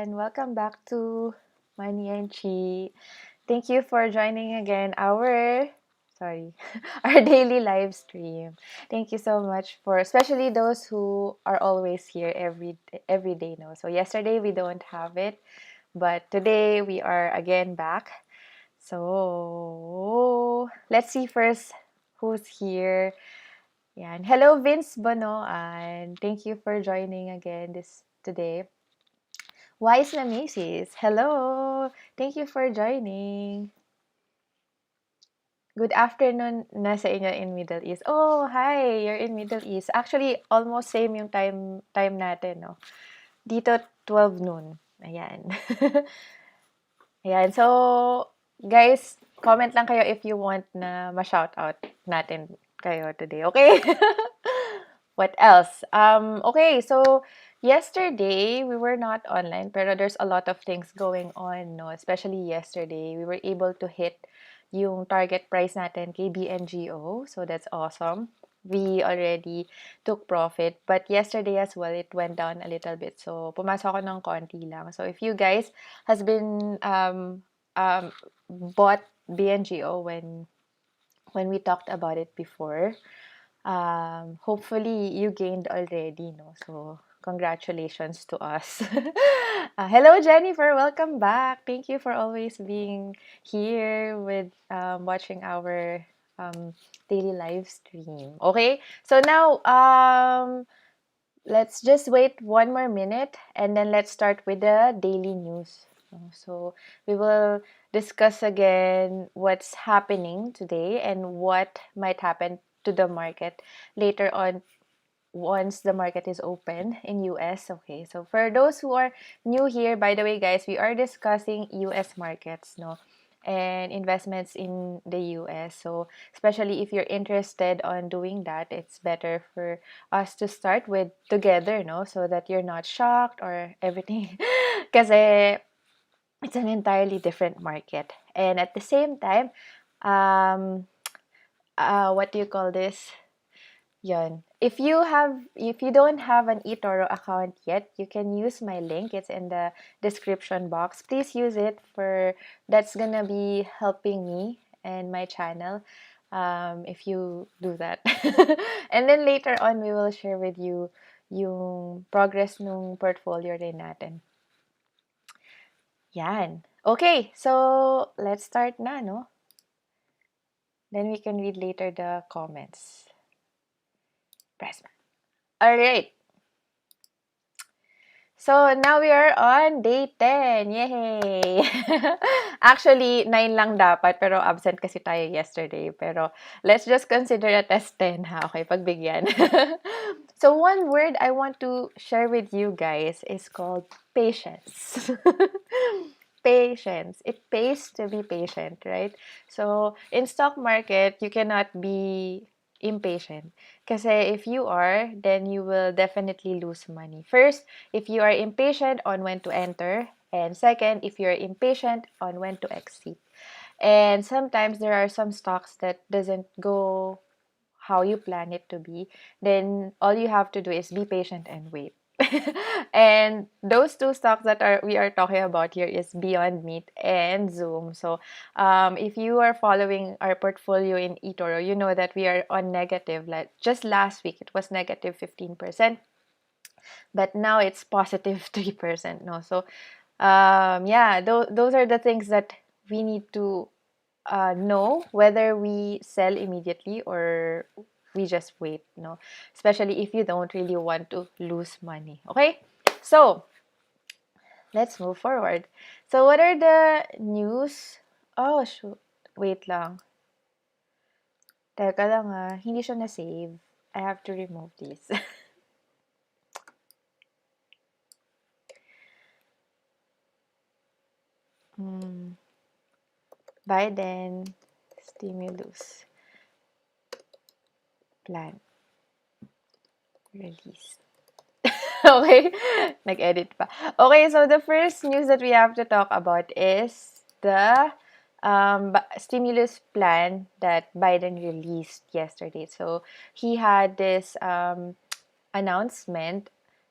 everyone. Welcome back to Money and Chi. Thank you for joining again our daily live stream. Thank you so much for especially those who are always here every day now. So yesterday we don't have it, but today we are again back. So let's see first who's here. Yan. Hello Vince Bono and thank you for joining again this today. Wise na Macy's. Hello! Thank you for joining. Good afternoon na sa inyo in Middle East. Oh, hi! You're in Middle East. Actually, almost same yung time natin, no? Dito, 12 noon. Ayan. Ayan. So, guys, comment lang kayo if you want na ma-shoutout natin kayo today. Okay? What else? Okay, so yesterday we were not online, pero there's a lot of things going on, no? Especially yesterday, we were able to hit yung target price natin kay BNGO, so that's awesome. We already took profit, but yesterday as well, it went down a little bit. So, pumasok ako ng konti lang. So, if you guys has been bought BNGO when we talked about it before, hopefully you gained already, no? So, congratulations to us. Hello, Jennifer. Welcome back. Thank you for always being here with watching our daily live stream. Okay, so now let's just wait one more minute and then let's start with the daily news. So we will discuss again what's happening today and what might happen to the market later on once the market is open in US. Okay, so for those who are new here, by the way, guys, we are discussing US markets, no, and investments in the US. So especially if you're interested on doing that, it's better for us to start with together, no, so that you're not shocked or everything, because it's an entirely different market, and at the same time, um, what do you call this? Yun. If you don't have an Etoro account yet, you can use my link. It's in the description box. Please use it that's gonna be helping me and my channel if you do that. And then later on, we will share with you yung progress nung portfolio rin natin. Yan. Okay, so let's start na, no? Then we can read later the comments. Press. All right. So, now we are on day 10. Yay! Actually, 9 lang dapat, pero absent kasi tayo yesterday. Pero, let's just consider it as 10, ha? Okay, pagbigyan. So, one word I want to share with you guys is called patience. Patience. It pays to be patient, right? So, in stock market, you cannot be impatient. Kasi if you are, then you will definitely lose money. First, if you are impatient on when to enter, and second, if you're impatient on when to exit. And sometimes there are some stocks that doesn't go how you plan it to be, then all you have to do is be patient and wait. And those two stocks that we are talking about here is Beyond Meat and Zoom. So if you are following our portfolio in Etoro, you know that we are on negative. Like just last week, it was negative 15%, but now it's positive 3%. No, so yeah, those are the things that we need to know whether we sell immediately or we just wait, no? Especially if you don't really want to lose money, okay? So, let's move forward. So, what are the news? Oh, shoot. Wait lang. Teka lang hindi siya na-save. I have to remove this. Biden stimulus plan release. Okay, nag-edit pa. Okay, so the first news that we have to talk about is the stimulus plan that Biden released yesterday. So he had this announcement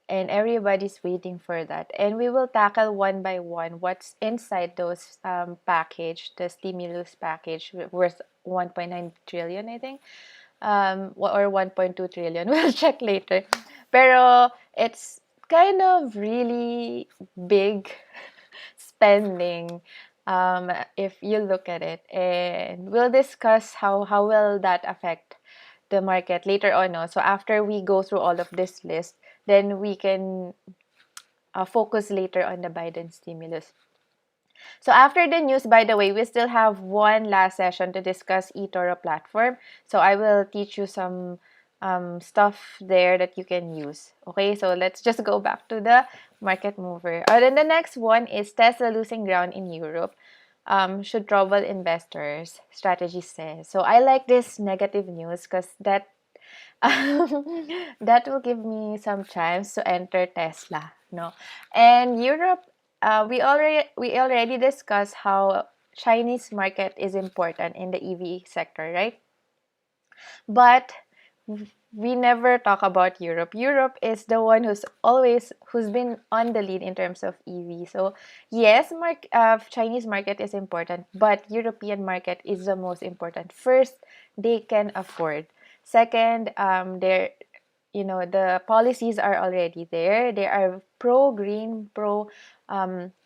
and everybody's waiting for that. And we will tackle one by one what's inside those package, the stimulus package worth 1.9 trillion, I think, or 1.2 trillion. We'll check later. Pero it's kind of really big spending if you look at it, and we'll discuss how will that affect the market later on. No? So after we go through all of this list, then we can focus later on the Biden stimulus. So after the news, by the way, we still have one last session to discuss Etoro platform. So I will teach you some stuff there that you can use. Okay, so let's just go back to the market mover. Then the next one is Tesla losing ground in Europe. Should trouble investors, strategy says. So I like this negative news because that that will give me some chance to enter Tesla, no? And Europe, we already discussed how Chinese market is important in the EV sector, right? But we never talk about Europe. Europe is the one who's been on the lead in terms of EV. So yes, Chinese market is important, but European market is the most important. First, they can afford. Second, the policies are already there. They are pro green, pro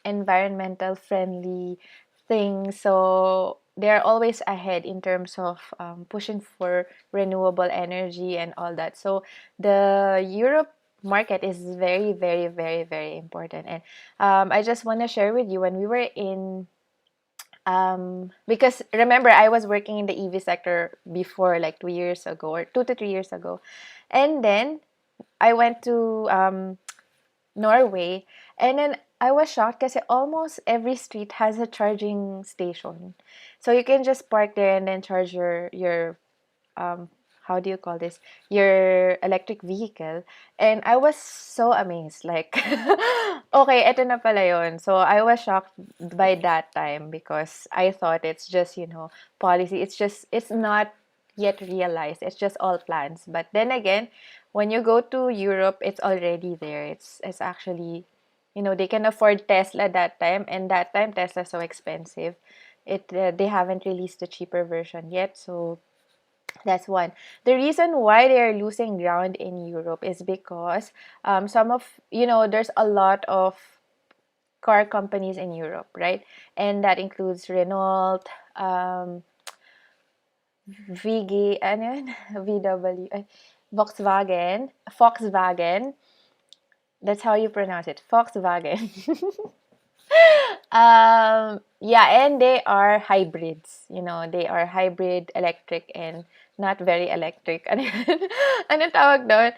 environmental friendly things. So they're always ahead in terms of pushing for renewable energy and all that. So the Europe market is very, very, very, very important. And I just want to share with you when we were in because remember I was working in the EV sector before, like 2 years ago or 2 to 3 years ago, and then I went to Norway, and then I was shocked because almost every street has a charging station, so you can just park there and then charge your how do you call this, your electric vehicle. And I was so amazed, like okay, eto na pala yun. So I was shocked by that time because I thought it's just policy, it's not yet realized, it's just all plans. But then again, when you go to Europe, it's already there. It's actually, they can afford Tesla that time, and that time Tesla's so expensive. They haven't released the cheaper version yet, so that's one. The reason why they are losing ground in Europe is because there's a lot of car companies in Europe, right? And that includes Renault, VG, ano yun? VW, Volkswagen. That's how you pronounce it, Volkswagen. Yeah, and they are hybrids. They are hybrid, electric, and not very electric. Ano tawag doon?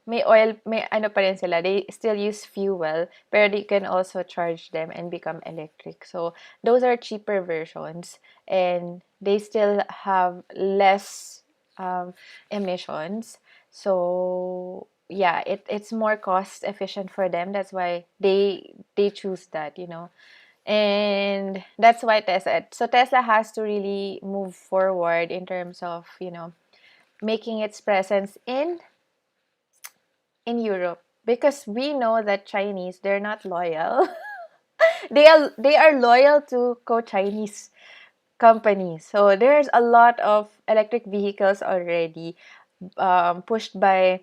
May oil, may ano pa rin sila. They still use fuel, pero you can also charge them and become electric. So those are cheaper versions, and they still have less emissions. So yeah, it's more cost efficient for them. That's why they choose that. And that's why Tesla has to really move forward in terms of making its presence in Europe, because we know that Chinese, they're not loyal. They are loyal to co-Chinese companies. So there's a lot of electric vehicles already pushed by,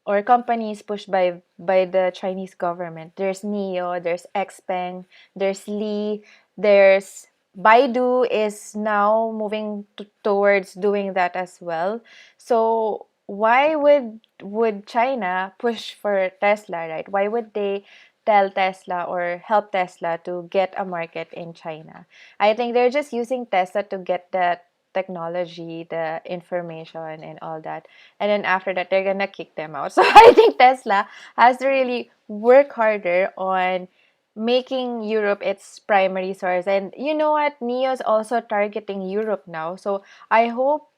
or companies pushed by the Chinese government. There's NIO, there's XPeng, there's Li, there's Baidu is now moving towards doing that as well. So why would China push for Tesla, right? Why would they tell Tesla or help Tesla to get a market in China? I think they're just using Tesla to get that technology, the information, and all that. And then after that, they're gonna kick them out. So I think Tesla has to really work harder on making Europe its primary source. And you know what? NIO is also targeting Europe now. So I hope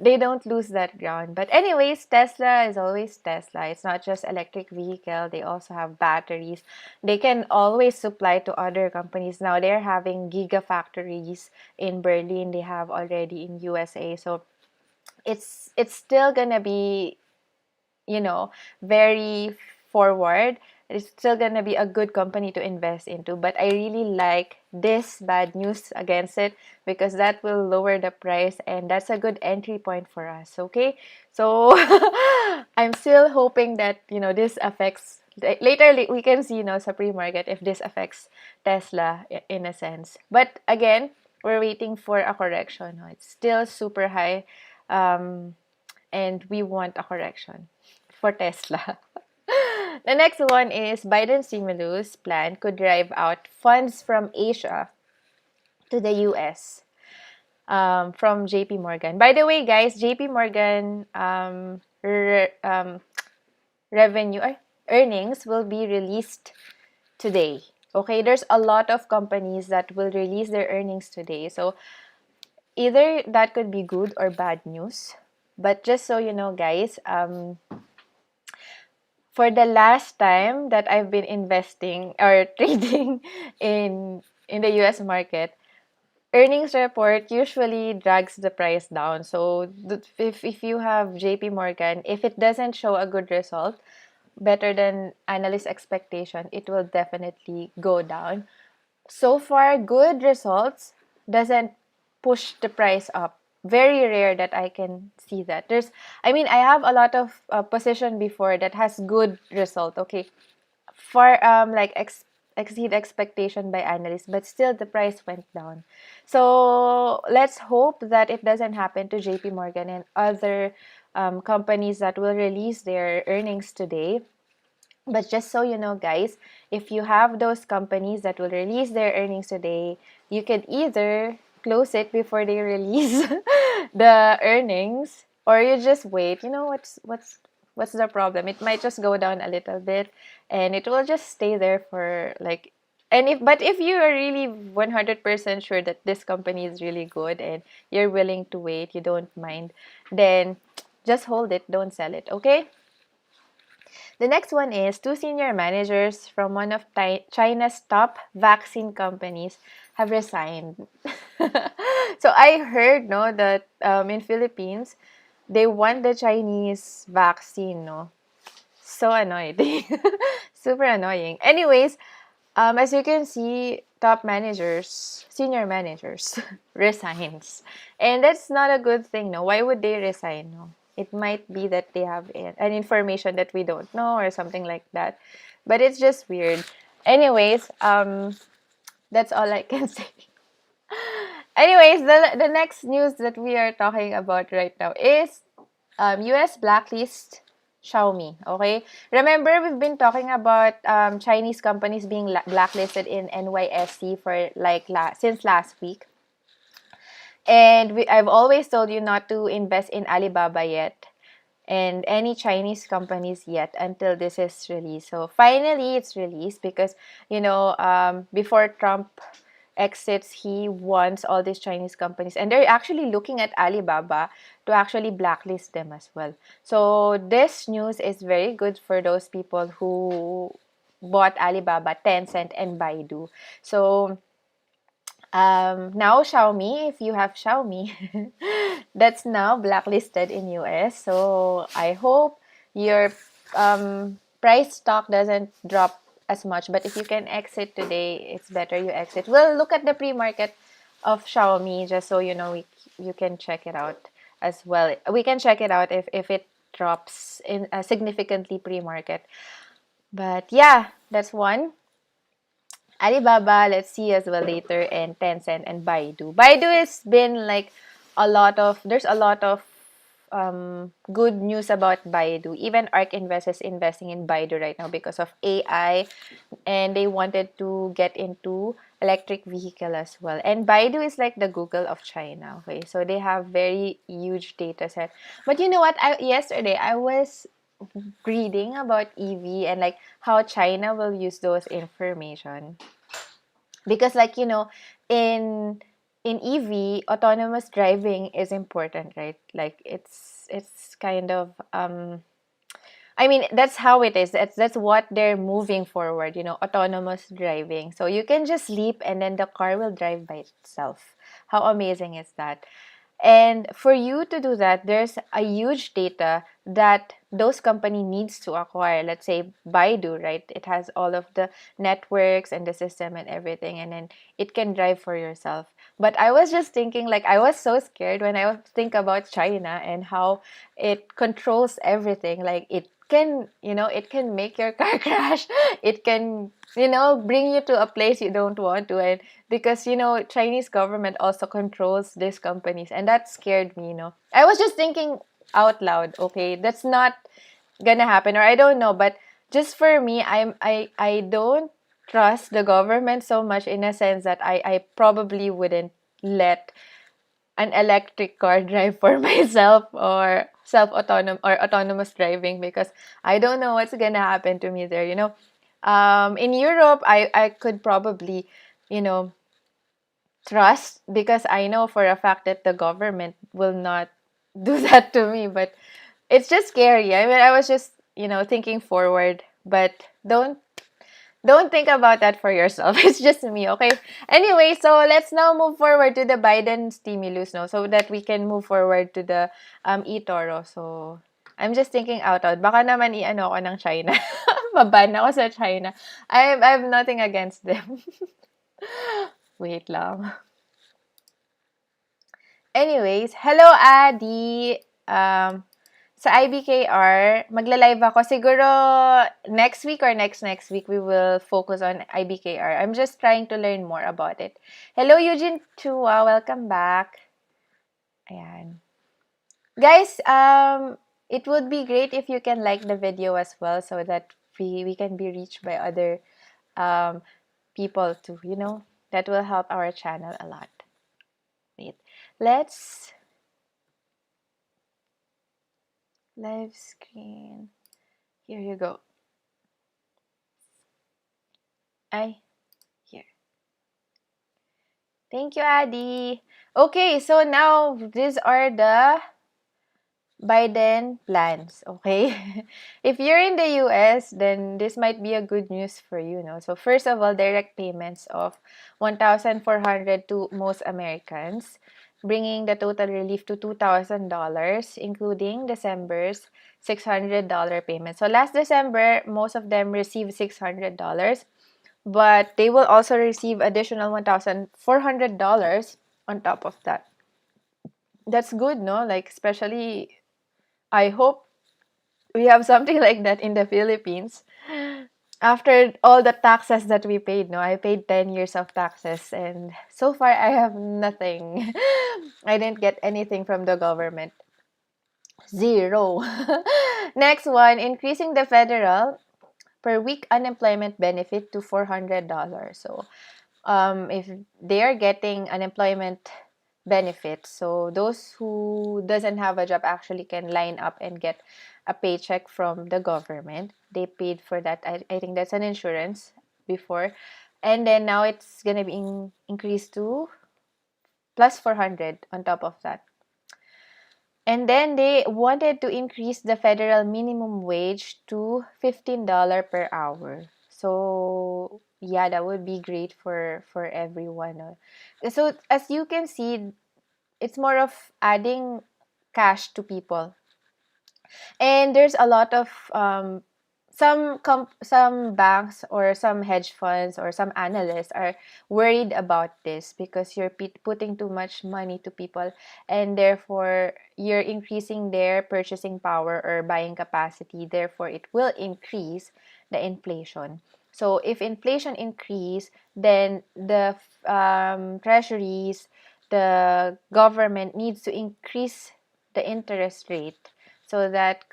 they don't lose that ground. But anyways, Tesla is always Tesla. It's not just electric vehicle. They also have batteries. They can always supply to other companies. Now they're having gigafactories in Berlin. They have already in USA. So it's still gonna be you know, very forward. It's still gonna be a good company to invest into. But I really like this bad news against it because that will lower the price and that's a good entry point for us. Okay, so I'm still hoping that this affects later. We can see sa pre-market if this affects Tesla in a sense. But again, we're waiting for a correction. No? It's still super high. And we want a correction for Tesla. The next one is Biden's stimulus plan could drive out funds from Asia to the US from JP Morgan. By the way, guys, JP Morgan revenue earnings will be released today. Okay, there's a lot of companies that will release their earnings today. So either that could be good or bad news. But just so you know, guys, for the last time that I've been investing or trading in the US market, earnings report usually drags the price down. So if you have JP Morgan, if it doesn't show a good result, better than analyst expectation, it will definitely go down. So far, good results doesn't push the price up. Very rare that I can see that. I have a lot of position before that has good result. Okay, far exceed expectation by analysts, but still the price went down. So let's hope that it doesn't happen to JP Morgan and other companies that will release their earnings today. But just so you know, guys, if you have those companies that will release their earnings today, you could either close it before they release the earnings, or you just wait. What's the problem? It might just go down a little bit, and it will just stay there for like. If you are really 100% sure that this company is really good and you're willing to wait, you don't mind, then just hold it. Don't sell it. Okay. The next one is two senior managers from one of China's top vaccine companies have resigned. So I heard that in Philippines, they want the Chinese vaccine. No, so annoyed. Super annoying. Anyways, as you can see, top managers, senior managers, resigns. And that's not a good thing, no? Why would they resign, no? It might be that they have an information that we don't know or something like that. But it's just weird. Anyways, that's all I can say. Anyways, the next news that we are talking about right now is US blacklist Xiaomi. Okay, remember we've been talking about Chinese companies being blacklisted in NYSE for since last week, and I've always told you not to invest in Alibaba yet and any Chinese companies yet until this is released. So finally, it's released because before Trump exits, he wants all these Chinese companies, and they're actually looking at Alibaba to actually blacklist them as well. So this news is very good for those people who bought Alibaba, Tencent, and Baidu. So now Xiaomi, if you have Xiaomi, that's now blacklisted in US. So I hope your price stock doesn't drop as much. But if you can exit today, it's better you exit. We'll look at the pre-market of Xiaomi just so you can check it out as well. We can check it out if it drops in significantly pre-market. But yeah, that's one. Alibaba, let's see as well later, and Tencent and Baidu. Baidu has been there's a lot of good news about Baidu. Even ARK Invest is investing in Baidu right now because of AI, and they wanted to get into electric vehicle as well. And Baidu is like the Google of China. Okay, so they have very huge data set. But you know what? Yesterday I was reading about EV and how China will use those information because in EV autonomous driving is important, right? It's kind of that's how it is. That's what they're moving forward, autonomous driving. So you can just sleep and then the car will drive by itself. How amazing is that? And for you to do that, there's a huge data that those company needs to acquire. Let's say Baidu, right? It has all of the networks and the system and everything, and then it can drive for yourself. But I was just thinking, like, I was so scared when I think about China and how it controls everything. Like, it can, it can make your car crash. It can, bring you to a place you don't want to. And because, Chinese government also controls these companies, and that scared me. I was just thinking out loud, okay, that's not gonna happen, or I don't know, but just for me, I don't trust the government so much, in a sense that I probably wouldn't let an electric car drive for myself, or autonomous driving, because I don't know what's gonna happen to me there. In Europe, I could probably, you know trust, because I know for a fact that the government will not do that to me. But it's just scary. I mean, I was just, thinking forward, but don't think about that for yourself. It's just me, okay? Anyway, so let's now move forward to the Biden stimulus, no, so that we can move forward to the Etoro. So I'm just thinking out loud. Baka naman i-ano ako ng China. Maban ako sa China. I have nothing against them. Wait lang. Anyways, hello Adi. Sa IBKR, magla-live ako. Siguro next week or next week, we will focus on IBKR. I'm just trying to learn more about it. Hello Eugene Chua, welcome back. Ayan. Guys, it would be great if you can like the video as well, so that we can be reached by other people too, that will help our channel a lot. Wait, let's live screen. Here you go. Here. Thank you, Adi. Okay, so now these are the Biden plans, okay? If you're in the US, then this might be a good news for you, no? So first of all, direct payments of $1,400 to most Americans, bringing the total relief to $2,000, including December's $600 payment. So last December, most of them received $600, but they will also receive additional $1,400 on top of that. That's good, no? Like, especially, I hope we have something like that in the Philippines. After all the taxes that we paid, no? I paid 10 years of taxes, and so far I have nothing. I didn't get anything from the government. Zero. Next one, increasing the federal per week unemployment benefit to $400. So, if they are getting unemployment benefits, so those who doesn't have a job actually can line up and get a paycheck from the government. They paid for that. I think that's an insurance before, and then now it's gonna be increased to plus 400 on top of that. And then they wanted to increase the federal minimum wage to $15 per hour. So yeah, that would be great for everyone. So as you can see, it's more of adding cash to people. And there's a lot of some banks or some hedge funds or some analysts are worried about this, because you're putting too much money to people, and therefore you're increasing their purchasing power or buying capacity. Therefore, it will increase the inflation. So if inflation increase, then the treasuries, the government needs to increase the interest rate, so that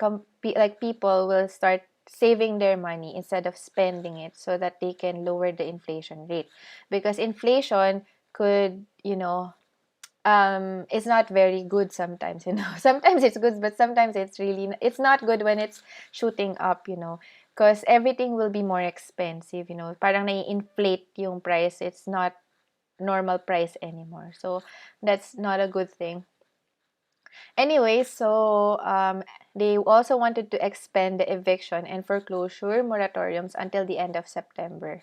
people will start saving their money instead of spending it, so that they can lower the inflation rate. Because inflation could, it's not very good sometimes. Sometimes it's good, but sometimes it's not good when it's shooting up, because everything will be more expensive. Parang nai-inflate yung price. It's not normal price anymore. So that's not a good thing. Anyway, so they also wanted to expand the eviction and foreclosure moratoriums until the end of September.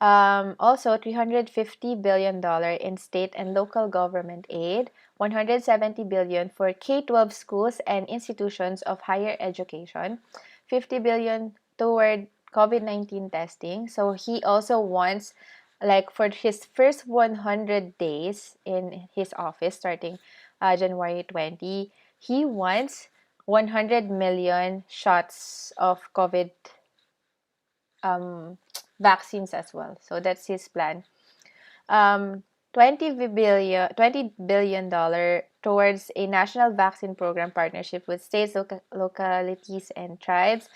Also, $350 billion in state and local government aid, $170 billion for K-12 schools and institutions of higher education, $50 billion toward COVID-19 testing. So he also wants, like, for his first 100 days in his office starting January 20, he wants 100 million shots of COVID um, vaccines as well. So that's his plan. Um, $20 billion towards a national vaccine program partnership with states, localities, and tribes,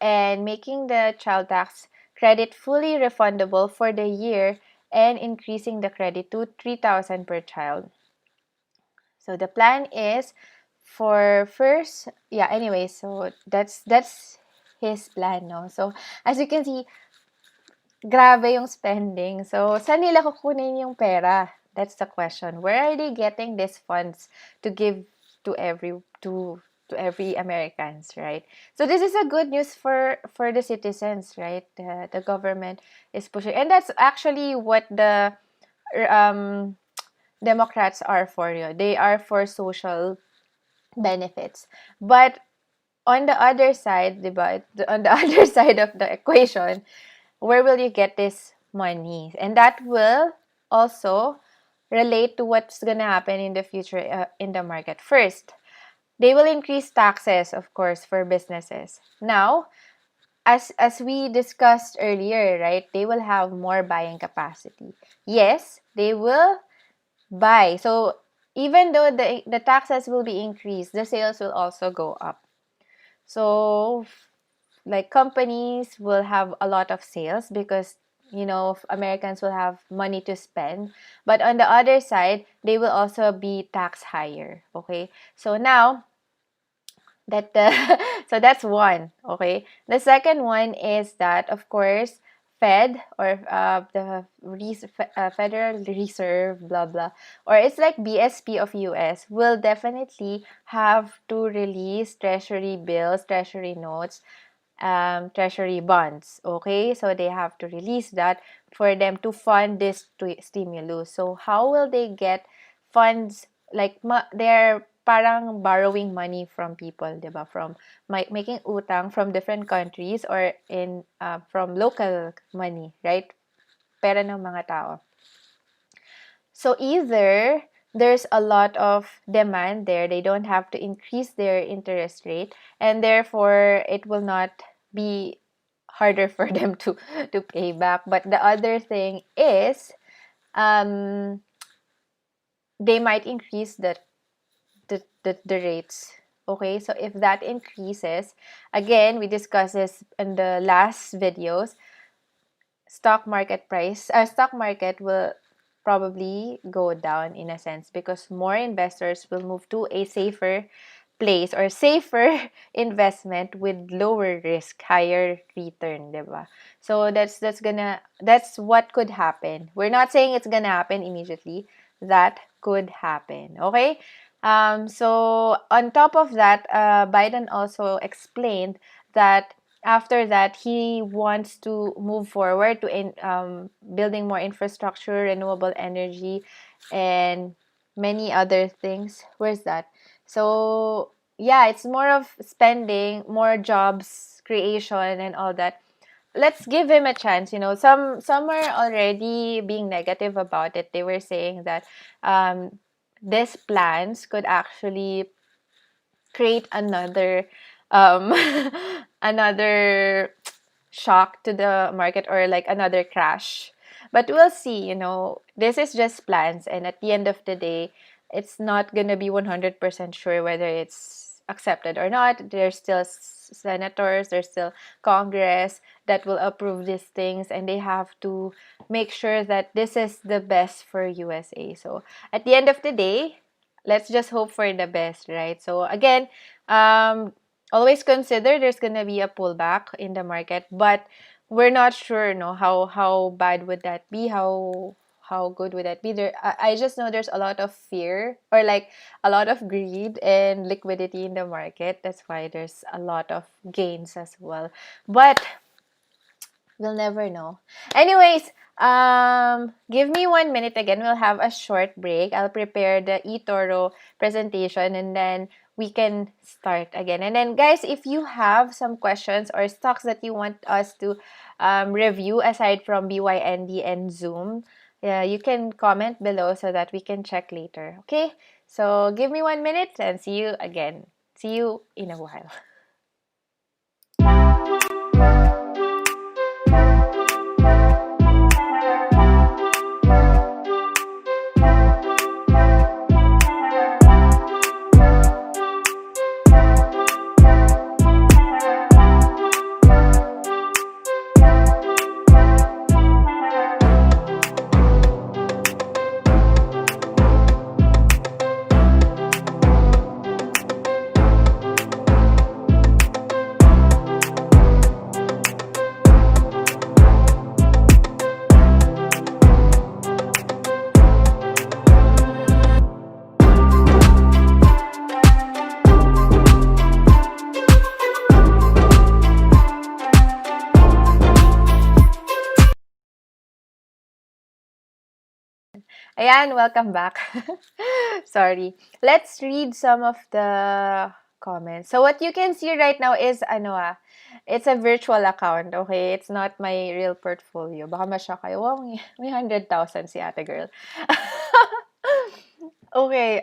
and making the child tax credit fully refundable for the year and increasing the credit to 3,000 per child. So the plan is for first, yeah, anyway, so that's his plan, no? So as you can see, grabe yung spending. So, saan nila kukunin yung pera? That's the question. Where are they getting these funds to give to every Americans, right? So this is a good news for the citizens, right? The government is pushing, and that's actually what the um, Democrats are for. You. They are for social benefits, but on the other side, diba, on the other side of the equation, where will you get this money? And that will also relate to what's going to happen in the future in the market. First, they will increase taxes, of course, for businesses. Now, as we discussed earlier, right, they will have more buying capacity. Yes, they will buy. So, even though the taxes will be increased, the sales will also go up. So, like companies will have a lot of sales because Americans will have money to spend, but on the other side they will also be taxed higher. Okay, so now that the so that's one. Okay, the second one is that, of course, Fed or Federal Reserve, blah blah, or it's like BSP of US, will definitely have to release treasury bills, treasury notes, treasury bonds. Okay, so they have to release that for them to fund this stimulus. So how will they get funds? Like they're parang borrowing money from people, diba? From making utang from different countries or in from local money, right? Pera ng mga tao. So either there's a lot of demand there, they don't have to increase their interest rate, and therefore it will not be harder for them to pay back. But the other thing is, um, they might increase the rates. Okay, so if that increases, again, we discussed this in the last videos, stock market will probably go down in a sense because more investors will move to a safer place or safer investment with lower risk, higher return, diba? So that's what could happen. We're not saying it's gonna happen immediately. That could happen. Okay? So on top of that, Biden also explained that after that, he wants to move forward to building more infrastructure, renewable energy, and many other things. Where's that? So, yeah, it's more of spending, more jobs creation, and all that. Let's give him a chance. Some are already being negative about it. They were saying that these plans could actually create another um another shock to the market or like another crash. But we'll see. This is just plans, and at the end of the day, it's not going to be 100% sure whether it's accepted or not. There's still senators, there's still Congress that will approve these things, and they have to make sure that this is the best for USA. So at the end of the day, let's just hope for the best, right? So again, always consider there's gonna be a pullback in the market, but we're not sure, no, how bad would that be? How good would that be? I just know there's a lot of fear or like a lot of greed and liquidity in the market. That's why there's a lot of gains as well. But We'll never know. Anyways, give me 1 minute again. We'll have a short break. I'll prepare the Etoro presentation and then we can start again. And then, guys, if you have some questions or stocks that you want us to review aside from BYND and Zoom, you can comment below so that we can check later. Okay? So give me 1 minute and see you again. See you in a while. Ayan, welcome back. Sorry. Let's read some of the comments. So what you can see right now is it's a virtual account, okay? It's not my real portfolio. Baka masya kayo, wow, may 100,000 si ate girl. Okay,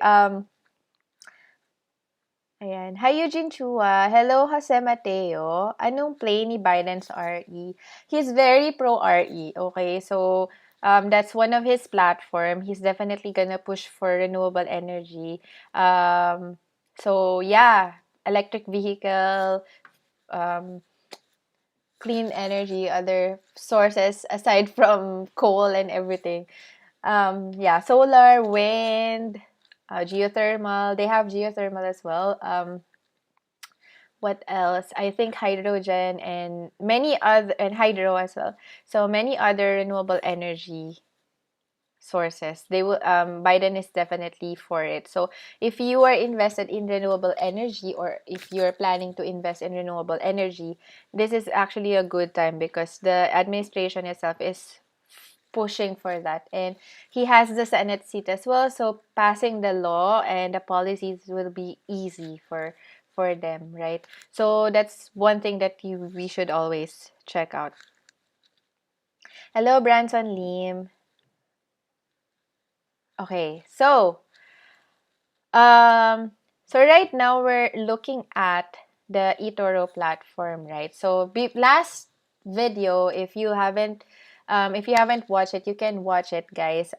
ayan. Hi, Eugene Chua. Hello, Jose Mateo. Anong play ni Biden's RE? He's very pro-RE, okay? So, that's one of his platform. He's definitely gonna push for renewable energy. So, yeah, electric vehicle, um, clean energy, other sources aside from coal and everything. Yeah, solar, wind, geothermal. They have geothermal as well. What else? I think hydrogen and many other, and hydro as well. So many other renewable energy sources. They will Biden is definitely for it. So if you are invested in renewable energy or if you're planning to invest in renewable energy, this is actually a good time because the administration itself is pushing for that, and he has the Senate seat as well, so passing the law and the policies will be easy for them, right? So that's one thing that we should always check out. Hello, Branson Lim. Okay, so right now we're looking at the Etoro platform, right? So last video, if you haven't watched it, you can watch it, guys.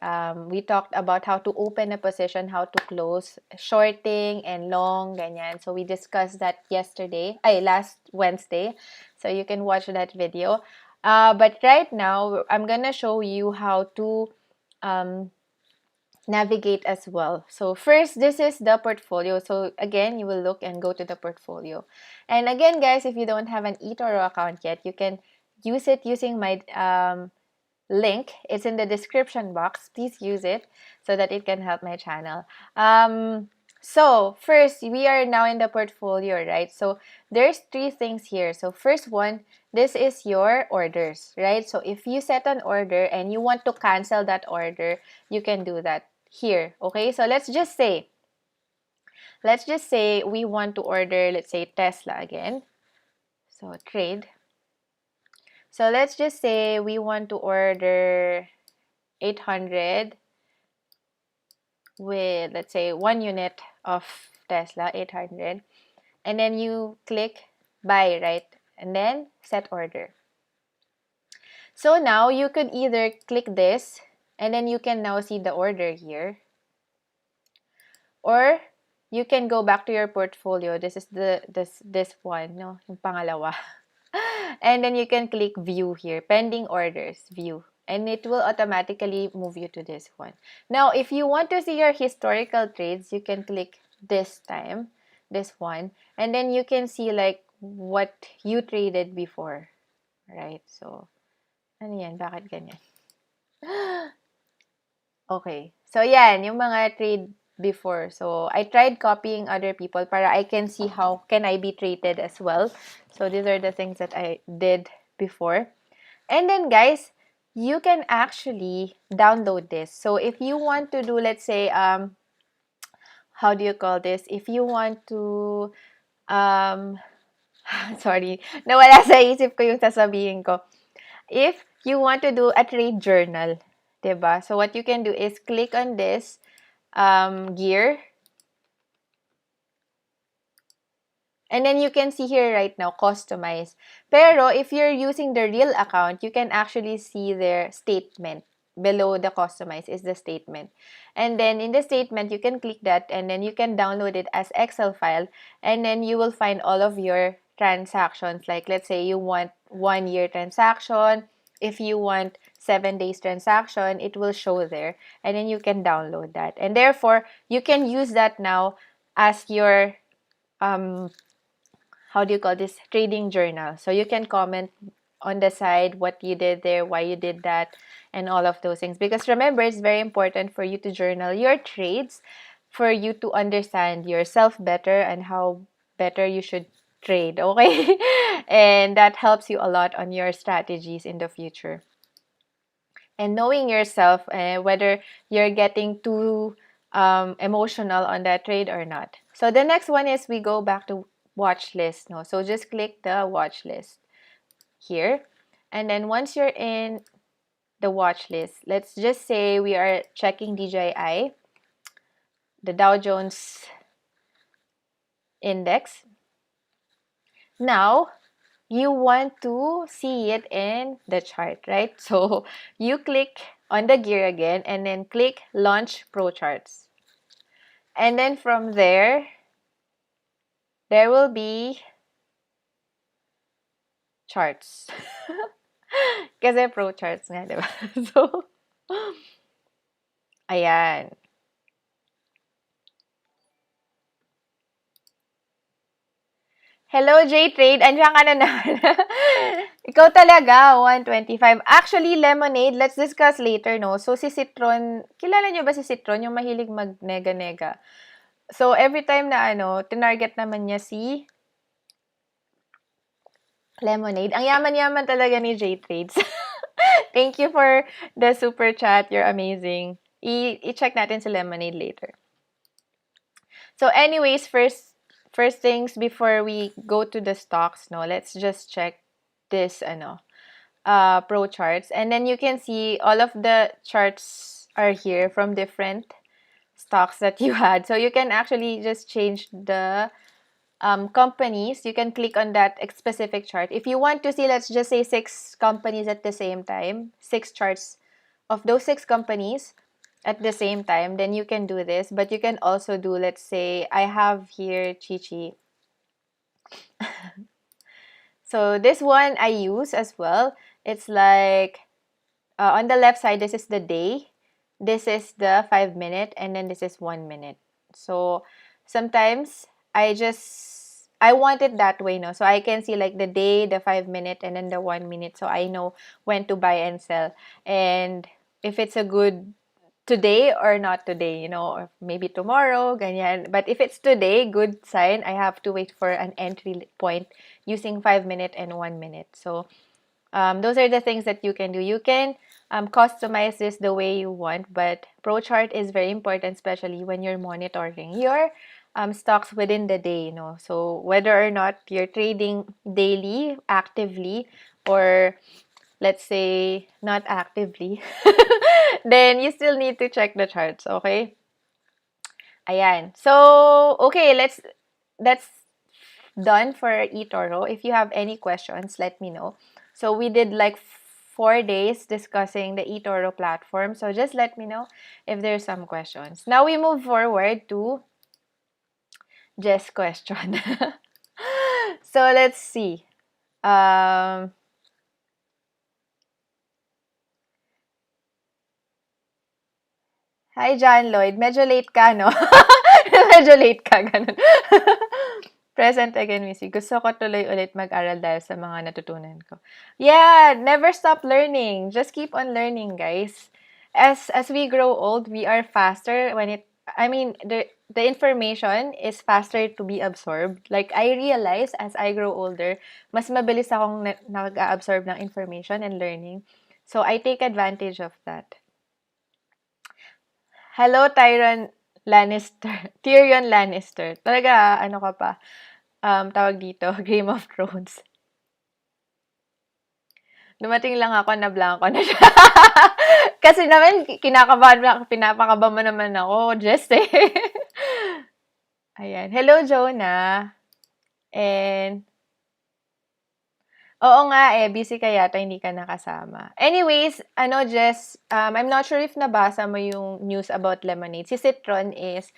We talked about how to open a position, how to close, shorting and long, ganyan. So we discussed that last Wednesday. So you can watch that video. But right now, I'm gonna show you how to um, navigate as well. So first, this is the portfolio. So again, you will look and go to the portfolio. And again, guys, if you don't have an eToro account yet, you can use it using my link. It's in the description box. Please use it so that it can help my channel. So first, we are now in the portfolio, right? So there's 3 things here. So first one, this is your orders, right? So if you set an order and you want to cancel that order, you can do that here, okay? So let's just say we want to order, let's say, Tesla again. So trade. So let's just say we want to order 800 with, let's say, 1 unit of Tesla, 800. And then you click buy, right? And then set order. So now you could either click this and then you can now see the order here. Or you can go back to your portfolio. This is this one, no? Yung pangalawa. And then you can click view here, pending orders, view. And it will automatically move you to this one. Now, if you want to see your historical trades, you can click this one. And then you can see like what you traded before. Right? So, ano yan? Bakit ganyan? Okay. So, yan. Yung mga trade before. So, I tried copying other people para I can see how can I be traded as well. So, these are the things that I did before. And then guys, you can actually download this. So if you want to do, let's say, how do you call this? If you want to, sorry, nawala sa isip ko yung sasabihin ko. If you want to do a trade journal, diba? So what you can do is click on this gear. And then you can see here right now, customize. Pero if you're using the real account, you can actually see their statement. Below the customize is the statement. And then in the statement, you can click that and then you can download it as Excel file. And then you will find all of your transactions. Like let's say you want 1 year transaction. If you want 7 days transaction, it will show there. And then you can download that. And therefore, you can use that now as your how do you call this, trading journal. So you can comment on the side what you did there, why you did that, and all of those things. Because remember, it's very important for you to journal your trades, for you to understand yourself better and how better you should trade, okay? And that helps you a lot on your strategies in the future. And knowing yourself, whether you're getting too emotional on that trade or not. So the next one is we go back to watch list. No? So just click the watch list here. And then once you're in the watch list, let's just say we are checking DJI, the Dow Jones Index. Now, you want to see it in the chart, right? So you click on the gear again and then click Launch Pro Charts. And then from there will be charts. Kasi pro charts nga, diba? So, ayan. Hello, J-Trade. Andiyan ka na naman. Ikaw talaga, 125. Actually, lemonade, let's discuss later, no? So, si Citron, kilala nyo ba si Citron? Yung mahilig mag-nega-nega. So, every time na tinarget naman niya si lemonade. Ang yaman-yaman talaga ni J-Trades. Thank you for the super chat. You're amazing. I-check natin si lemonade later. So, anyways, first things before we go to the stocks, no, let's just check this pro charts, and then you can see all of the charts are here from different stocks that you had. So you can actually just change the companies. You can click on that specific chart if you want to see, let's just say 6 companies at the same time, 6 charts of those 6 companies at the same time, then you can do this. But you can also do, let's say, I have here Chichi. So this one I use as well. It's like on the left side, this is the day, this is the 5-minute, and then this is 1 minute. So sometimes I want it that way, no? So I can see like the day, the 5-minute, and then the 1 minute. So I know when to buy and sell. And if it's a good today or not today, or maybe tomorrow, ganyan. But if it's today, good sign. I have to wait for an entry point using 5-minute and 1 minute. So those are the things that you can do. You can customize this the way you want, but ProChart is very important, especially when you're monitoring your stocks within the day, So whether or not you're trading daily, actively, or let's say not actively, then you still need to check the charts, okay? Ayan. So, okay, that's done for Etoro. If you have any questions, let me know. So we did like 4 days discussing the Etoro platform. So just let me know if there's some questions. Now we move forward to Jess' question. So let's see. Hi, John Lloyd. Medyo late ka, no? Medyo late ka, ganun. Present again, Missy. Gusto ko tuloy ulit mag-aral dahil sa mga natutunan ko. Yeah, never stop learning. Just keep on learning, guys. As we grow old, we are faster when it I mean, the information is faster to be absorbed. Like, I realize as I grow older, mas mabilis akong nag-absorb ng information and learning. So, I take advantage of that. Hello, Tyrion Lannister. Tyrion Lannister. Talaga, ano ka pa? Tawag dito, Game of Thrones. Dumating lang ako na blanco na siya. Kasi naman, kinakabahan, pinapakaba mo naman ako, Jess eh. Ayan. Hello, Jonah. And, oo nga eh, busy ka yata, hindi ka nakasama. Anyways, ano, Jess, I'm not sure if nabasa mo yung news about lemonade. Si Citron is,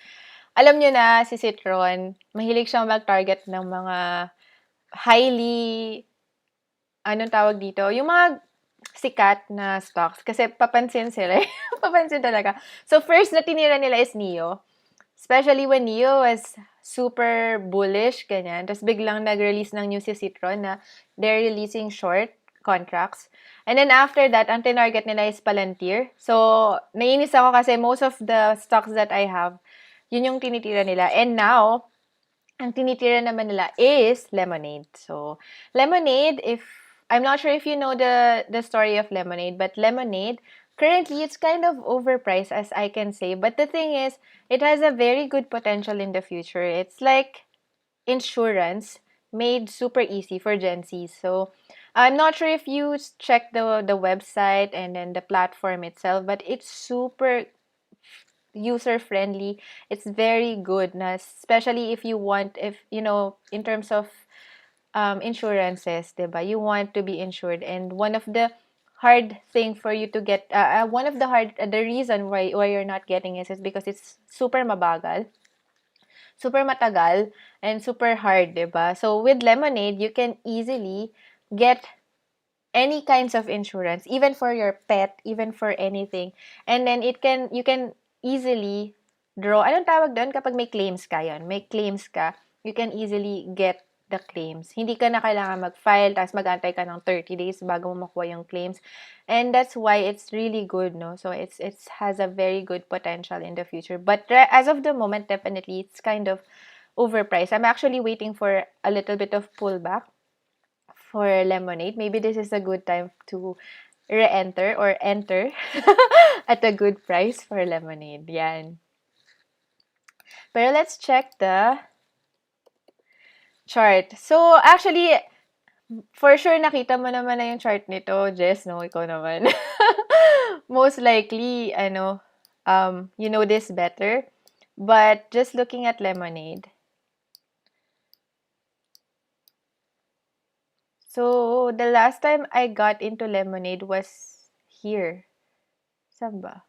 alam nyo na, si Citron, mahilig siyang mag-target ng mga highly, anong tawag dito? Yung mga sikat na stocks. Kasi papansin sila. Papansin talaga. So, first na tinira nila is Neo. Especially when Neo was super bullish, ganyan. Tapos biglang nag-release ng news si Citron na they're releasing short contracts. And then after that, ang tinarget nila is Palantir. So, nainis ako kasi most of the stocks that I have, yun yung tinitira nila. And now, ang tinitira naman nila is Lemonade. So, Lemonade, I'm not sure if you know the story of Lemonade, but Lemonade, currently, it's kind of overpriced, as I can say. But the thing is, it has a very good potential in the future. It's like insurance made super easy for Gen Z. So, I'm not sure if you check the website and then the platform itself, but it's super user friendly. It's very good, na especially if you want, if you know, in terms of insurances, diba? You want to be insured, and one of the hard thing for you to get, one of the reason why you're not getting it is because it's super mabagal, super matagal, and super hard, diba? So with Lemonade, you can easily get any kinds of insurance, even for your pet, even for anything. And then you can easily draw. Anong tawag doon kapag may claims ka yon? May claims ka, you can easily get the claims. Hindi ka na kailangan mag-file, tapos mag-antay ka ng 30 days bago mo makuha yung claims. And that's why it's really good, no? So it's has a very good potential in the future. But as of the moment, definitely, it's kind of overpriced. I'm actually waiting for a little bit of pullback for Lemonade. Maybe this is a good time to re-enter or enter at a good price for Lemonade. Yan. Pero let's check the chart. So, actually, for sure, nakita mo naman na yung chart nito, Jess, no? Ikaw naman. Most likely, you know this better. But just looking at Lemonade. So, the last time I got into Lemonade was here. Saan ba?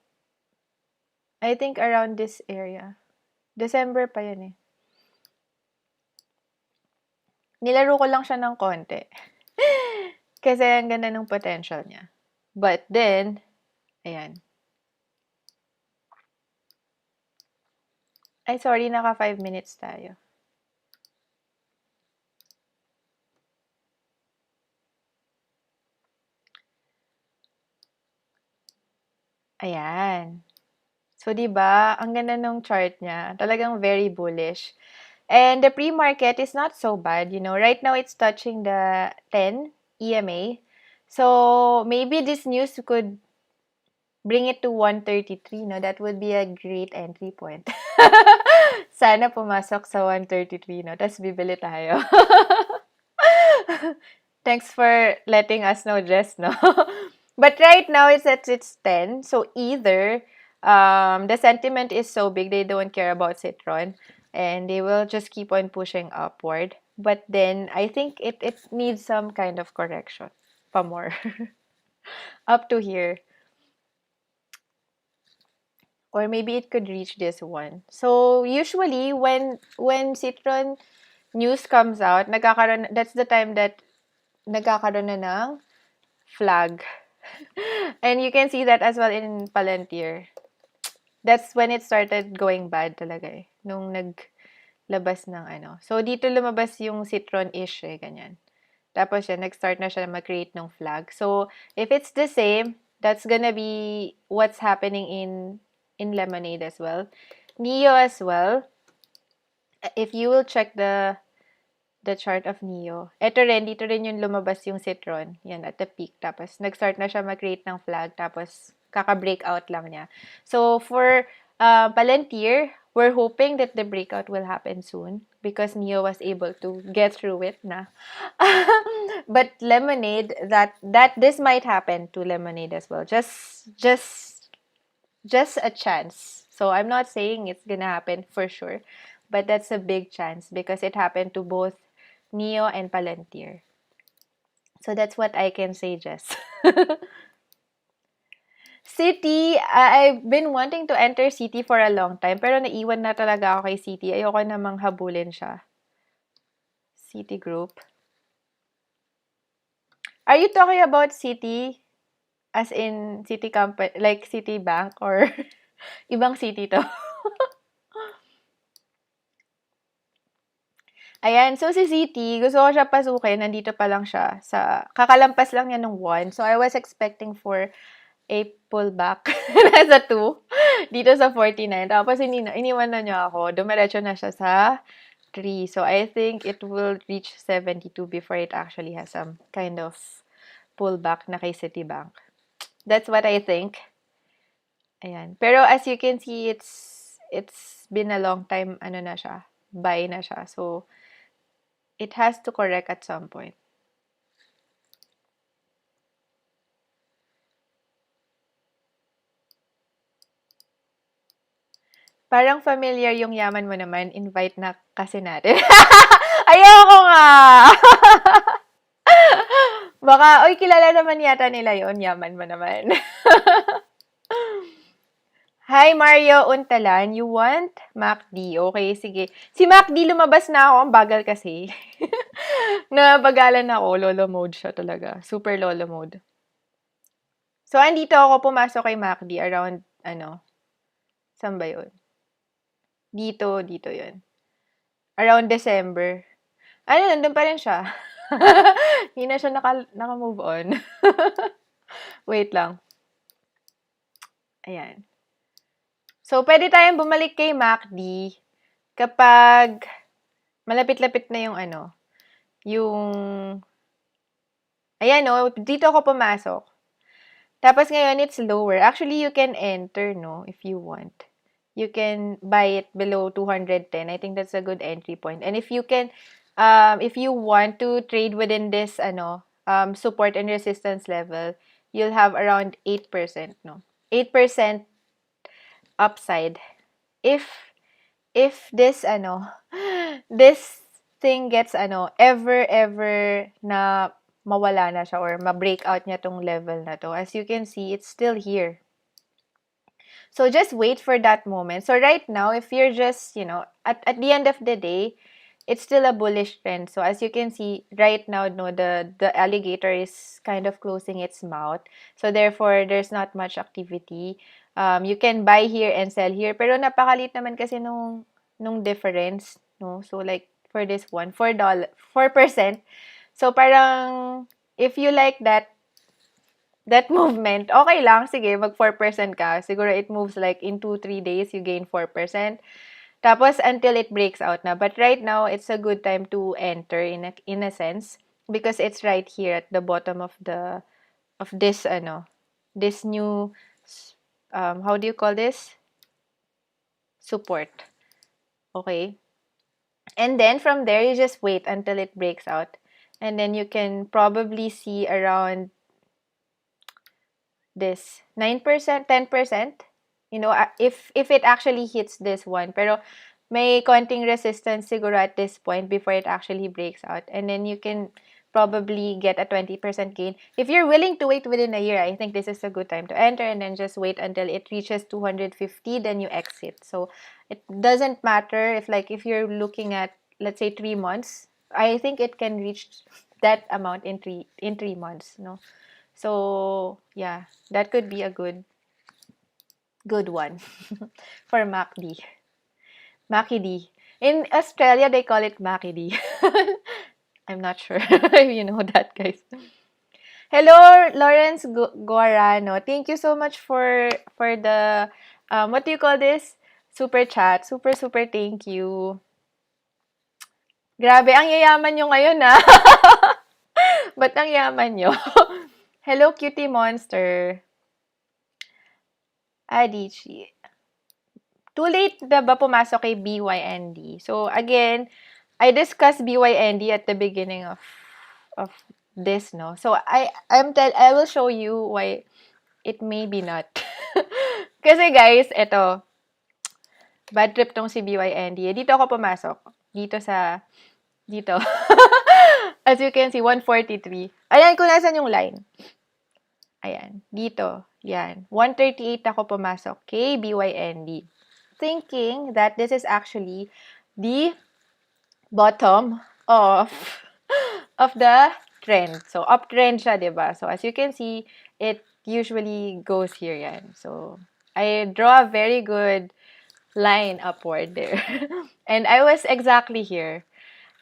I think around this area. December pa yan eh. Nilaro ko lang siya ng konti. Kasi ang ganda ng potential niya. But then, ayan. Ay, sorry, naka 5 minutes tayo. Ayan. So, di ba, ang ganda ng chart niya. Talagang very bullish. And the pre-market is not so bad, you know. Right now, it's touching the 10 EMA. So, maybe this news could bring it to 133, no? That would be a great entry point. Sana pumasok sa 133, no? Tapos bibili tayo. Thanks for letting us know, Jess, no? But right now, it's at its 10. So, either the sentiment is so big, they don't care about Citron. And they will just keep on pushing upward. But then, I think it needs some kind of correction. Pa more. Up to here. Or maybe it could reach this one. So, usually, when Citron news comes out, that's the time that nagkakaroon na ng flag. And you can see that as well in Palantir. That's when it started going bad talaga eh. Nung naglabas ng ano. So, dito lumabas yung Citron-ish eh, ganyan. Tapos yan, nag-start na siya mag-create ng flag. So, if it's the same, that's gonna be what's happening in Lemonade as well. Neo as well. If you will check the chart of Neo, dito rin yung lumabas yung Citron. Yan, at the peak. Tapos, nag-start na siya mag-create ng flag. Tapos, kaka-breakout lang niya. So, for Palantir, we're hoping that the breakout will happen soon because Neo was able to get through it na. But Lemonade, that this might happen to Lemonade as well. Just a chance. So I'm not saying it's gonna happen for sure, but that's a big chance because it happened to both Neo and Palantir. So that's what I can say, Jess. City, I've been wanting to enter City for a long time, pero naiwan na talaga ako kay City. Ayoko namang habulin siya. City Group. Are you talking about City as in City Company, like City Bank, or ibang city to? Ayan, so si CT, gusto ko siya pasukin, nandito pa lang siya, kakalampas lang niya ng 1. So I was expecting for a pullback nasa 2, dito sa 49. Tapos iniwan na niya ako, dumiretso na siya sa 3. So I think it will reach 72 before it actually has some kind of pullback na kay Citibank. That's what I think. Ayan. Pero as you can see, it's been a long time, na siya, buy na siya. So, it has to correct at some point. Parang familiar yung yaman mo naman. Invite na kasi natin. Ayoko nga! Baka, oy, kilala naman yata nila yon. Yaman mo naman. Hi, Mario Untalan. You want MacD? Okay, sige. Si MacD lumabas na ako. Ang bagal kasi. Nabagalan ako. Lolo mode siya talaga. Super lolo mode. So, andito ako pumasok kay MacD around, saan ba yun? Dito yun. Around December. Nandun pa rin siya. Hindi na siya naka-move on. Wait lang. Ayan. So, pwede tayong bumalik kay MacD kapag malapit-lapit na yung ayan dito ako pumasok. Tapos ngayon, it's lower. Actually, you can enter, if you want. You can buy it below 210. I think that's a good entry point. And if you want to trade within this, support and resistance level, you'll have around 8%, 8% upside. If this, this thing gets, ever na mawala na siya or ma-break out niya tong level na to. As you can see, it's still here. So, just wait for that moment. So, right now, if you're just, at the end of the day, it's still a bullish trend. So, as you can see, right now, the alligator is kind of closing its mouth. So, therefore, there's not much activity. You can buy here and sell here. Pero napakalit naman kasi nung difference, no? So, like, for this one, $4. So, parang, if you like that movement, okay lang, sige, mag 4% ka. Siguro it moves like in 2-3 days, you gain 4%. Tapos, until it breaks out na. But right now, it's a good time to enter in a sense because it's right here at the bottom of this, this new, how do you call this? Support. Okay? And then, from there, you just wait until it breaks out. And then, you can probably see around this 9%, 10%, if it actually hits this one. Pero may konting resistance siguro at this point before it actually breaks out. And then you can probably get a 20% gain. If you're willing to wait within a year, I think this is a good time to enter and then just wait until it reaches 250, then you exit. So it doesn't matter if you're looking at, let's say, 3 months. I think it can reach that amount in 3 months, no? So, yeah, that could be a good one for MACD. MACD. In Australia, they call it MACD. I'm not sure if you know that, guys. Hello, Lawrence Guarano. Thank you so much for the, what do you call this? super chat. Super, super thank you. Grabe, ang yayaman nyo ngayon, ah. Ba't ang yaman nyo? Hello, cutie monster. Adichie. Too late na ba pumasok kay BYND? So, again, I discussed BYND at the beginning of this, no? So, I will show you why it may be not. Kasi guys, eto, bad trip tong si BYND. Dito ako pumasok. Dito. As you can see, 143. Ayan, kung nasan yung line. Ayan, dito. Yan. 138 ako pumasok kay BYND. Thinking that this is actually the bottom of the trend. So, uptrend siya, diba? So, as you can see, it usually goes here yan. So, I draw a very good line upward there. And I was exactly here.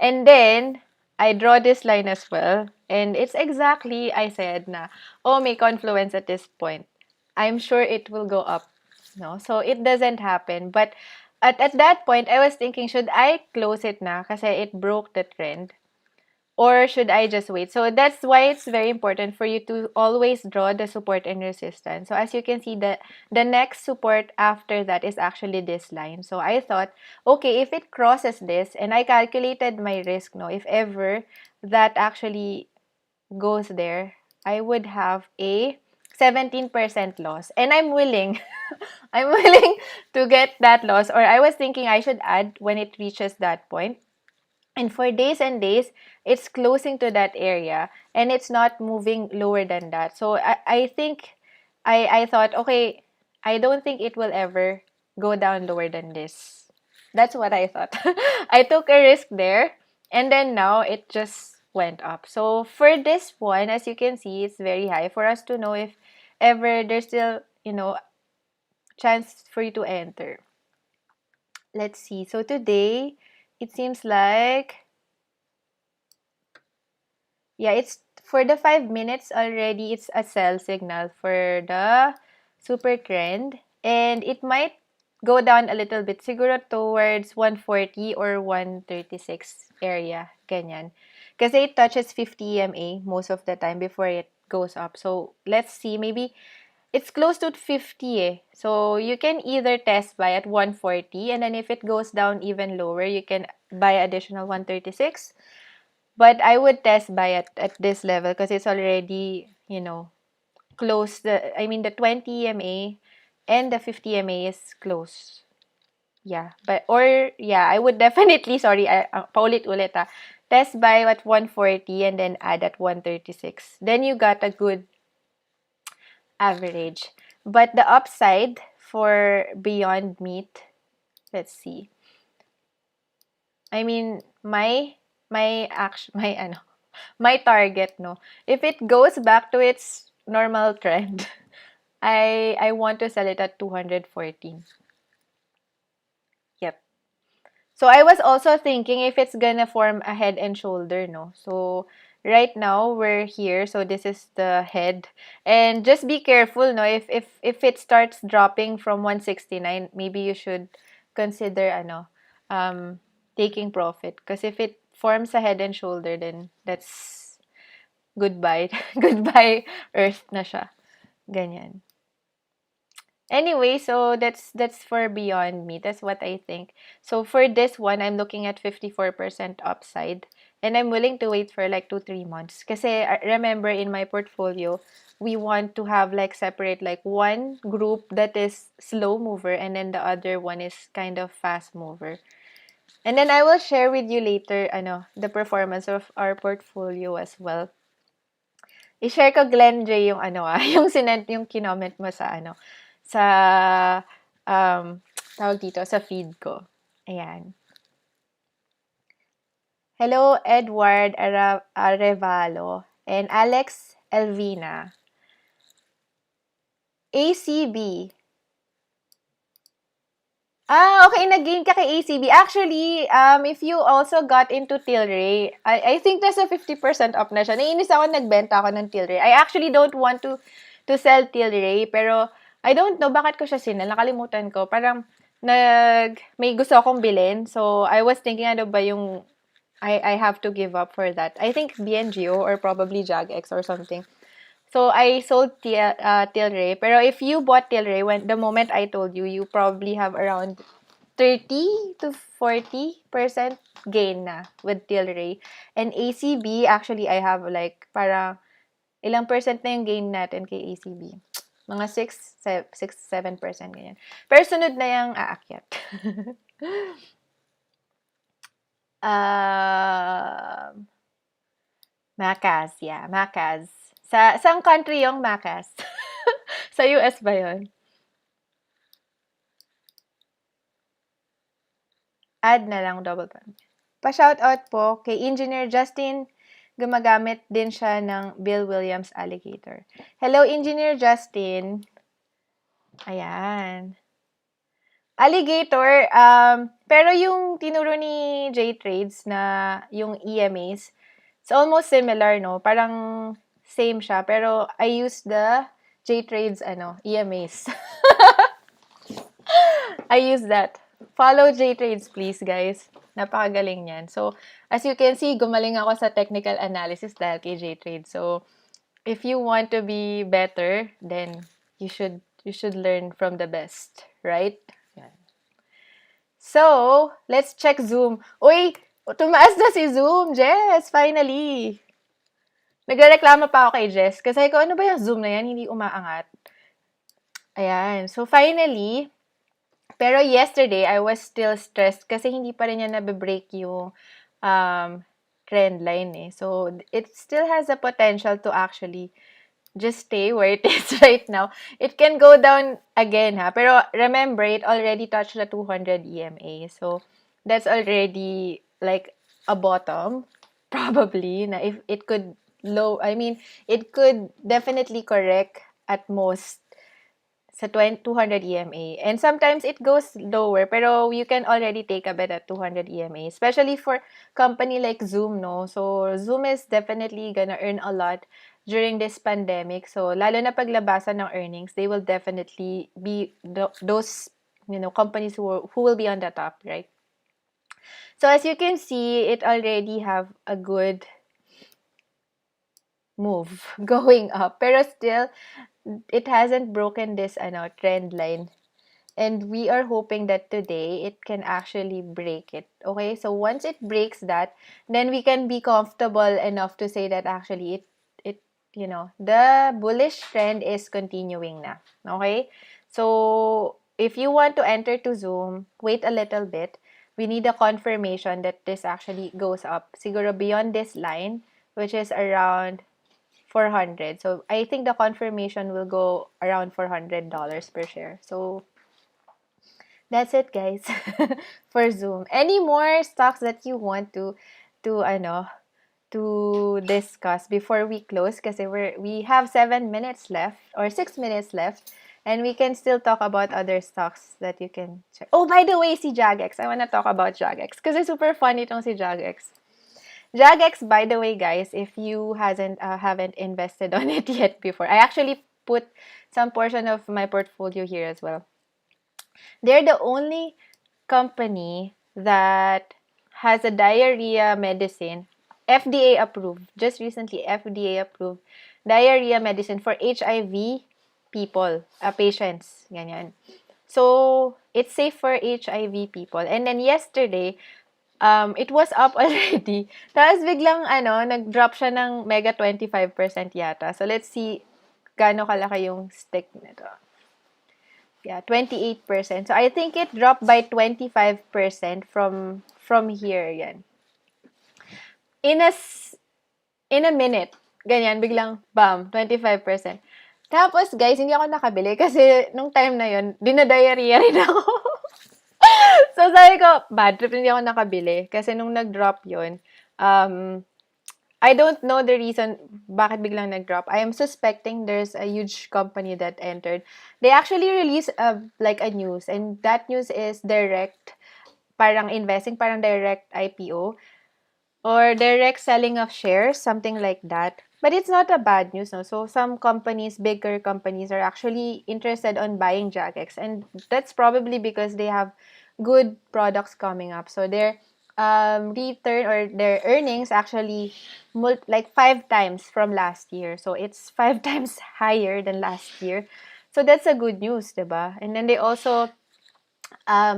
And then, I draw this line as well. And it's exactly, I said na, oh, may confluence at this point. I'm sure it will go up. No? So, it doesn't happen. But, at that point, I was thinking, should I close it na? Kasi it broke the trend. Or should I just wait? So that's why it's very important for you to always draw the support and resistance. So as you can see, the next support after that is actually this line. So I thought, okay, if it crosses this, and I calculated my risk, no, if ever that actually goes there, I would have a 17% loss. And I'm willing, I'm willing to get that loss. Or I was thinking I should add when it reaches that point. And for days and days, it's closing to that area and it's not moving lower than that. So I think I thought, okay, I don't think it will ever go down lower than this. That's what I thought. I took a risk there and then now it just went up. So for this one, as you can see, it's very high for us to know if ever there's still, chance for you to enter. Let's see. So today, it seems like, yeah, it's for the 5 minutes already, it's a sell signal for the super trend. And it might go down a little bit, siguro towards 140 or 136 area, ganyan. Kasi it touches 50 EMA most of the time before it goes up. So, let's see, maybe it's close to 50 eh. So, you can either test buy at 140 and then if it goes down even lower, you can buy additional 136. But I would test buy at this level because it's already, close. The 20 EMA and the 50 EMA is close. Yeah. I would definitely, sorry, paulit-ulit test buy at 140 and then add at 136. Then you got a good average. But the upside for Beyond Meat, let's see. My target, no. If it goes back to its normal trend, I want to sell it at 214. Yep. So I was also thinking if it's gonna form a head and shoulder, no. So right now we're here, so this is the head. And just be careful, no, if it starts dropping from 169, maybe you should consider taking profit. Because if it forms a head and shoulder, then that's goodbye. Goodbye, Earth na siya. Ganyan. Anyway, so that's for Beyond Me. That's what I think. So for this one, I'm looking at 54% upside. And I'm willing to wait for like 2-3 months. Kasi remember in my portfolio, we want to have like separate like one group that is slow mover and then the other one is kind of fast mover. And then I will share with you later the performance of our portfolio as well. I-share ko Glenn J yung yung kinoment mo sa tawag dito sa feed ko. Ayan. Hello Edward Arevalo and Alex Elvina. ACB. Okay, nag-gain ka kay ACB. Actually, if you also got into Tilray, I think nasa 50% off na siya. Naiinis ako, nagbenta ako ng Tilray. I actually don't want to sell Tilray, pero I don't know bakit ko siya sinal. Nakalimutan ko. Parang may gusto akong bilhin. So, I was thinking, ano ba yung I have to give up for that. I think BNGO or probably JagX or something. So, I sold Tilray. Pero if you bought Tilray, the moment I told you, you probably have around 30 to 40% gain na with Tilray. And ACB, actually, I have like, parang, ilang percent na yung gain natin kay ACB? Mga 6-7% ganyan. Pero sunod na yung aakyat. Macas, yeah, Macas. Saang country yung Macas? Sa US ba yun? Add na lang double pa. Pa-shoutout po kay Engineer Justin. Gumagamit din siya ng Bill Williams alligator. Hello, Engineer Justin. Ayan. Alligator, pero yung tinuro ni J-Trades na yung EMAs, it's almost similar, no? Parang same siya, pero I use the J-Trades, EMAs. I use that. Follow J-Trades, please, guys. Napakagaling yan. So, as you can see, gumaling ako sa technical analysis dahil kay J-Trades. So, if you want to be better, then you should learn from the best, right? So, let's check Zoom. Uy, tumaas na si Zoom, Jess, finally. Nagrereklamo pa ako kay Jess kasi ano ba yung Zoom na yan, hindi umaangat. Ayan. So, finally, pero yesterday, I was still stressed kasi hindi pa rin niya nabe-break yung trend line eh. So, it still has a potential to actually just stay where it is right now. It can go down again, ha? Pero remember, it already touched the 200 EMA. So, that's already like a bottom, probably, na if it could it could definitely correct at most sa 200 EMA. And sometimes it goes lower, pero you can already take a bet at 200 EMA, especially for company like Zoom, no? So, Zoom is definitely gonna earn a lot during this pandemic. So, lalo na paglabasan ng earnings, they will definitely be those, companies who will be on the top, right? So, as you can see, it already have a good move going up. Pero still, it hasn't broken this trend line. And we are hoping that today it can actually break it. Okay? So once it breaks that, then we can be comfortable enough to say that actually it the bullish trend is continuing na. Okay? So if you want to enter to Zoom, wait a little bit. We need a confirmation that this actually goes up. Siguro beyond this line, which is around 400. So I think the confirmation will go around $400 per share. So that's it, guys, for Zoom. Any more stocks that you want to discuss before we close? Kasi we have 7 minutes left or 6 minutes left, and we can still talk about other stocks that you can check. Oh, by the way, si JagX. I wanna talk about JagX kasi super funny itong si JagX. JagX, by the way, guys, if you haven't invested on it yet before, I actually put some portion of my portfolio here as well. They're the only company that has a diarrhea medicine, FDA approved, just recently FDA approved, diarrhea medicine for HIV people, patients, ganyan. So, it's safe for HIV people. And then yesterday, it was up already. Tapos biglang, nag-drop siya ng mega 25% yata. So, let's see gaano kalaki yung stick nito. Yeah, 28%. So, I think it dropped by 25% from here, yan. In a minute, ganyan, biglang, bam, 25%. Tapos, guys, hindi ako nakabili kasi nung time na yun, dinadiarrhea rin ako. So, sabi ko, bad trip, hindi ako nakabili. Kasi nung nag-drop yun, I don't know the reason bakit biglang nag-drop. I am suspecting there's a huge company that entered. They actually released like a news, and that news is direct, parang investing, parang direct IPO. or direct selling of shares, something like that. But it's not a bad news, no? So some companies, bigger companies, are actually interested on buying Jagex, and that's probably because they have good products coming up. So their return or their earnings actually like 5 times from last year. So it's 5 times higher than last year. So that's a good news, diba? And then they also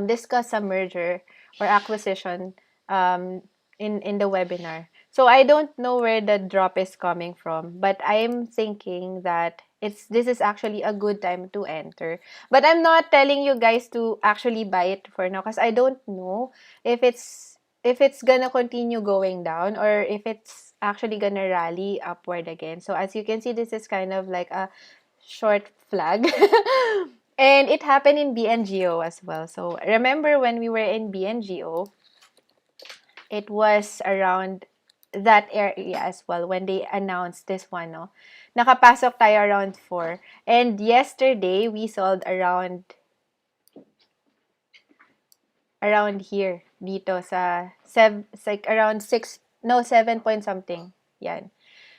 discuss a merger or acquisition um, in the webinar. So I don't know where the drop is coming from, but I'm thinking that this is actually a good time to enter. But I'm not telling you guys to actually buy it for now because I don't know if it's gonna continue going down or if it's actually gonna rally upward again. So as you can see, this is kind of like a short flag. And it happened in BNGO as well. So remember when we were in BNGO, it was around that area as well when they announced this one, no? Nakapasok tayo around 4. And yesterday, we sold around here, dito sa, it's like around 6, no, 7 point something. Yan.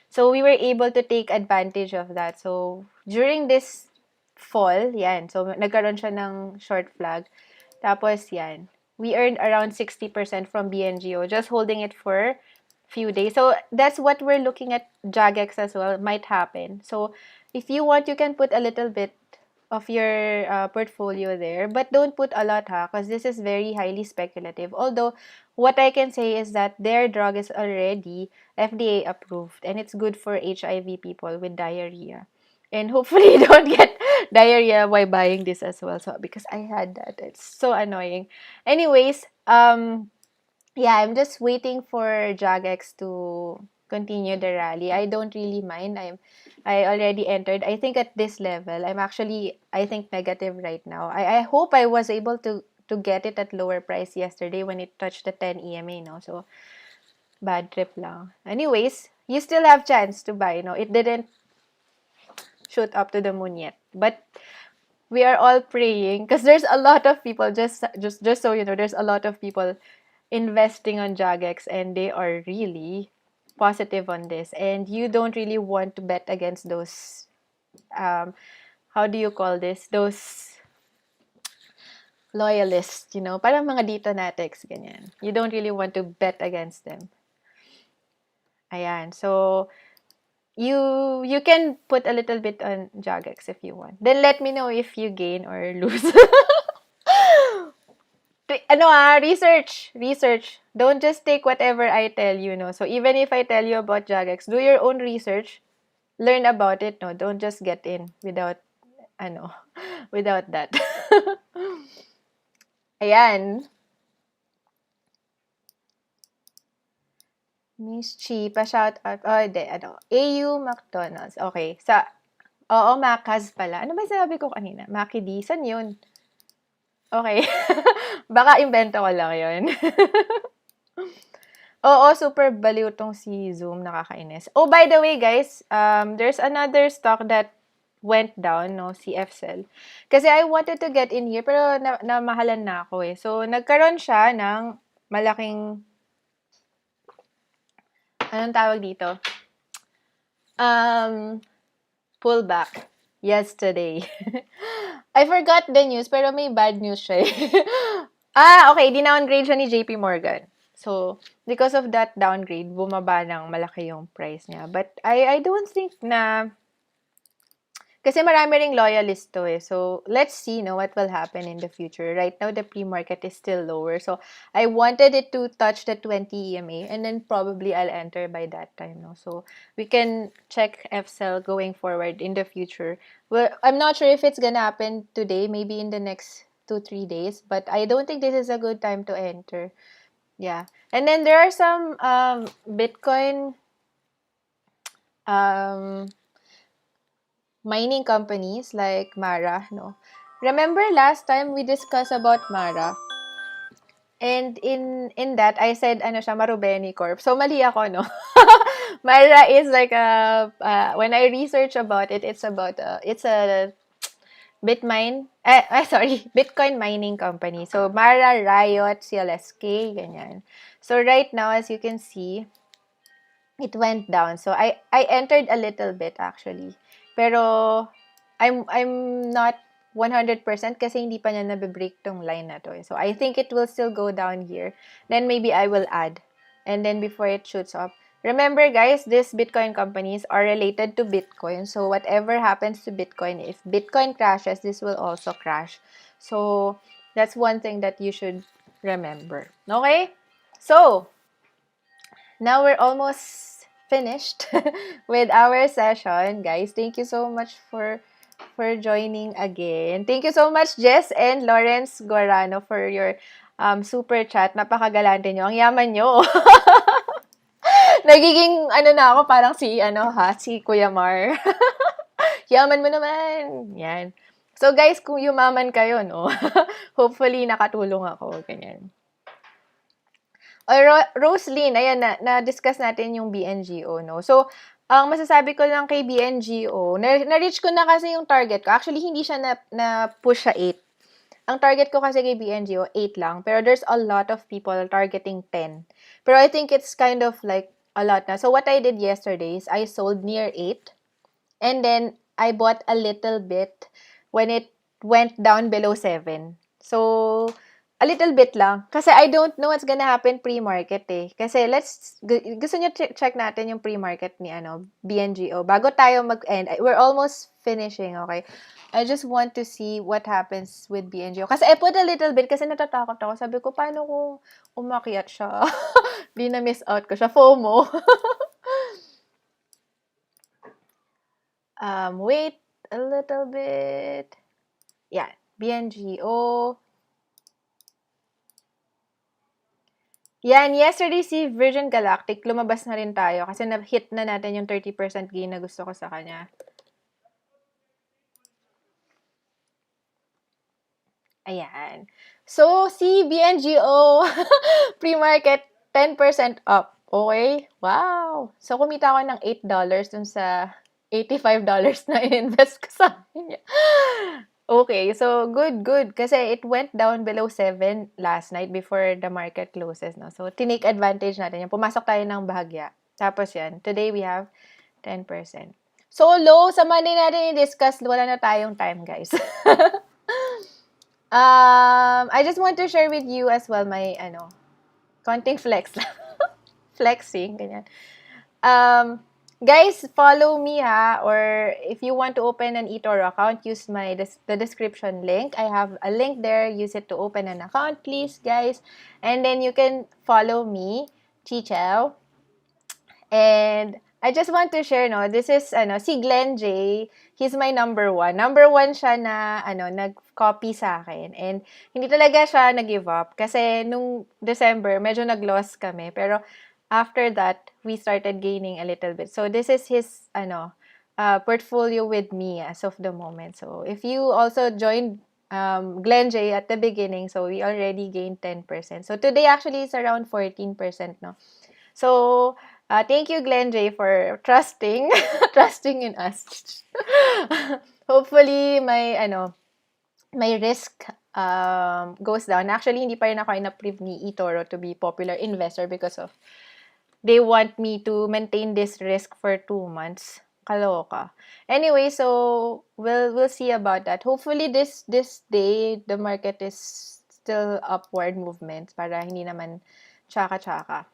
So, we were able to take advantage of that. So, during this fall, yan. So, nagkaroon siya ng short flag. Tapos, yan. We earned around 60% from BNGO, just holding it for few days. So, that's what we're looking at Jagex as well. Might happen. So, if you want, you can put a little bit of your portfolio there. But don't put a lot, ha? Because this is very highly speculative. Although, what I can say is that their drug is already FDA approved. And it's good for HIV people with diarrhea. And hopefully, you don't get diarrhea while buying this as well. So, because I had that. It's so annoying. Anyways, yeah, I'm just waiting for Jagex to continue the rally. I don't really mind. I already entered. I think at this level, I'm actually, I think, negative right now. I hope I was able to get it at lower price yesterday when it touched the 10 EMA, no? So, bad trip lang. Anyways, you still have chance to buy, no? It didn't shoot up to the moon yet. But we are all praying because there's a lot of people, just so you know, there's a lot of people investing on Jagex and they are really positive on this, and you don't really want to bet against those how do you call this, those loyalists, parang mga dito natics, ganyan. You don't really want to bet against them. Ayan, so you can put a little bit on Jagex if you want, then let me know if you gain or lose. Research. Don't just take whatever I tell you, no. So even if I tell you about Jagex, do your own research, learn about it, no. Don't just get in without without that. Ayan. Miss Chi, pa-shout out. Oh, AU McDonald's. Okay. Oo, Macas pala. Ano ba sinabi ko kanina? Mackie, saan yun? Okay. Baka invento ko lang yun. Oo, super baliw tong si Zoom. Nakakainis. Oh, by the way, guys, there's another stock that went down, no, si FCell. Kasi I wanted to get in here, pero namahalan na ako eh. So, nagkaroon siya ng malaking, anong tawag dito? Pullback yesterday. I forgot the news, pero may bad news siya eh. Okay, dinowngrade siya ni JP Morgan. So, because of that downgrade, bumaba ng malaki yung price niya. But I don't think na, kasi marami ring loyalist to eh. So, let's see what will happen in the future. Right now, the pre-market is still lower. So, I wanted it to touch the 20 EMA and then probably I'll enter by that time. No? So, we can check FCell going forward in the future. Well, I'm not sure if it's gonna happen today, maybe in the next 2-3 days. But I don't think this is a good time to enter. Yeah. And then there are some Bitcoin mining companies like Mara, no? Remember last time we discussed about Mara? And in that, I said, siya, Marubeni Corp. So, mali ako, no? Mara is like when I research about it, it's a Bitcoin mining company. So, Mara, Riot, CLSK, ganyan. So right now, as you can see, it went down. So I entered a little bit actually. Pero I'm not 100% kasi hindi pa niya nabe-break tong line na to. So I think it will still go down here. Then maybe I will add. And then before it shoots up. Remember guys, these Bitcoin companies are related to Bitcoin. So whatever happens to Bitcoin, if Bitcoin crashes, this will also crash. So that's one thing that you should remember. Okay? So, now we're almost finished with our session, guys. Thank you so much for joining again. Thank you so much, Jess and Lawrence Guarano, for your super chat. Napakagalante nyo. Ang yaman nyo. Nagiging, na ako, parang si Kuya Mar. Yaman mo naman. Yan. So, guys, kung yumaman kayo, no, hopefully nakatulong ako. Ganyan. Rosaline, ayan na-discuss natin yung BNGO, no? So, ang masasabi ko lang kay BNGO, na-reach ko na kasi yung target ko. Actually, hindi siya na-push sa 8. Ang target ko kasi kay BNGO, 8 lang. Pero there's a lot of people targeting 10. Pero I think it's kind of like a lot na. So, what I did yesterday is I sold near 8. And then, I bought a little bit when it went down below 7. So, a little bit lang. Kasi I don't know what's gonna happen pre-market eh. Kasi gusto nyo check natin yung pre-market ni BNGO. Bago tayo mag-end, we're almost finishing, okay? I just want to see what happens with BNGO. Kasi I put a little bit kasi natatakot ako. Sabi ko, paano kung umakyat siya? Di na-miss out ko siya. FOMO. Wait a little bit. Yeah, BNGO. Yan, yesterday si Virgin Galactic, lumabas na rin tayo kasi na-hit na natin yung 30% gain na gusto ko sa kanya. Ayan. So, si BNGO, pre-market, 10% up. Okay? Wow! So, kumita ako ng $8 dun sa $85 na in-invest ko sa kanya. Okay, so good. Kasi it went down below 7 last night before the market closes, no? So, tinake advantage natin yan. Pumasok tayo ng bahagya. Tapos yan, today we have 10%. So low, sa Monday natin i-discuss, wala na tayong time, guys. I just want to share with you as well my, konting flex. Flexing, ganyan. Guys, follow me or if you want to open an Etoro account, use the description link. I have a link there. Use it to open an account, please, guys. And then you can follow me, chichow. And I just want to share, this is, si Glenn J. He's my number 1. Number 1 siya na, nag-copy sa akin. And hindi talaga siya nag-give up. Kasi nung December, medyo nag-loss kami. Pero after that, we started gaining a little bit. So, this is his, portfolio with me as of the moment. So, if you also joined Glenn J at the beginning, so we already gained 10%. So, today actually is around 14%, no? So, thank you, Glenn J, for trusting in us. Hopefully, my risk goes down. Actually, hindi pa rin ako in-approve ni Etoro to be popular investor because of they want me to maintain this risk for 2 months. Kaloka. Anyway, so we'll see about that. Hopefully this day the market is still upward movement para hindi naman tsaka-tsaka.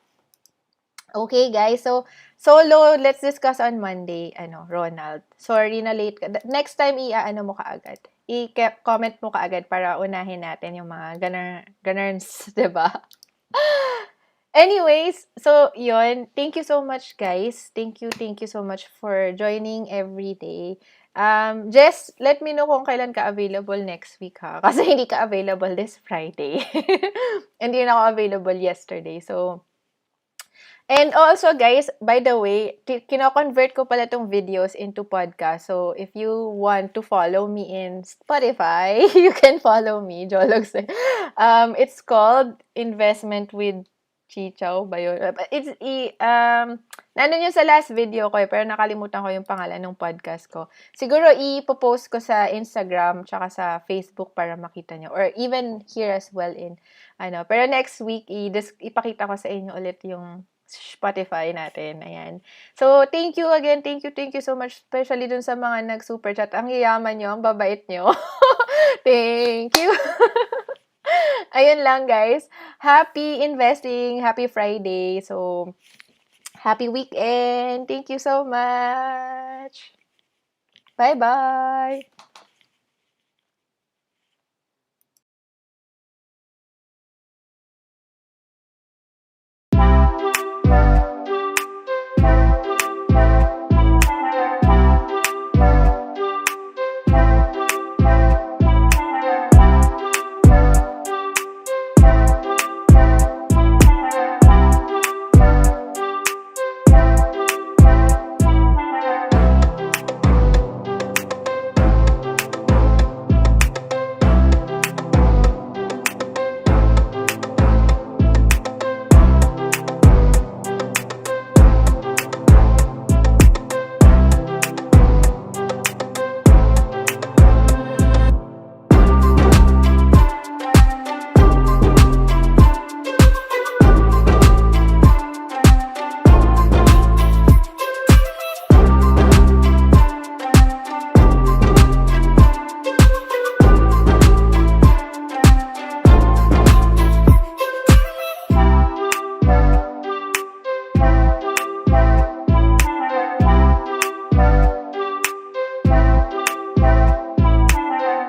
Okay, guys. So low, let's discuss on Monday, Ronald. Sorry na late ka. Next time mo kaagad. I-comment mo kaagad para unahin natin yung mga gunners, 'di ba? Anyways, so yun. Thank you so much, guys. Thank you so much for joining every day. Jess, let me know kung kailan ka available next week, ha? Kasi hindi ka available this Friday. Hindi na ako available yesterday. So, and also, guys, by the way, kino-convert ko pala tong videos into podcast. So, if you want to follow me in Spotify, you can follow me, Jologs. It's called Investment with Chichow ba yun? Nandun yung sa last video ko pero nakalimutan ko yung pangalan ng podcast ko. Siguro ipopost ko sa Instagram tsaka sa Facebook para makita nyo. Or even here as well in, pero next week, ipakita ko sa inyo ulit yung Spotify natin. Ayan. So, thank you again. Thank you so much. Especially dun sa mga nag-super chat. Ang yayaman nyo, ang babait nyo. Thank you. Ayun lang, guys. Happy investing. Happy Friday. So, happy weekend. Thank you so much. Bye-bye.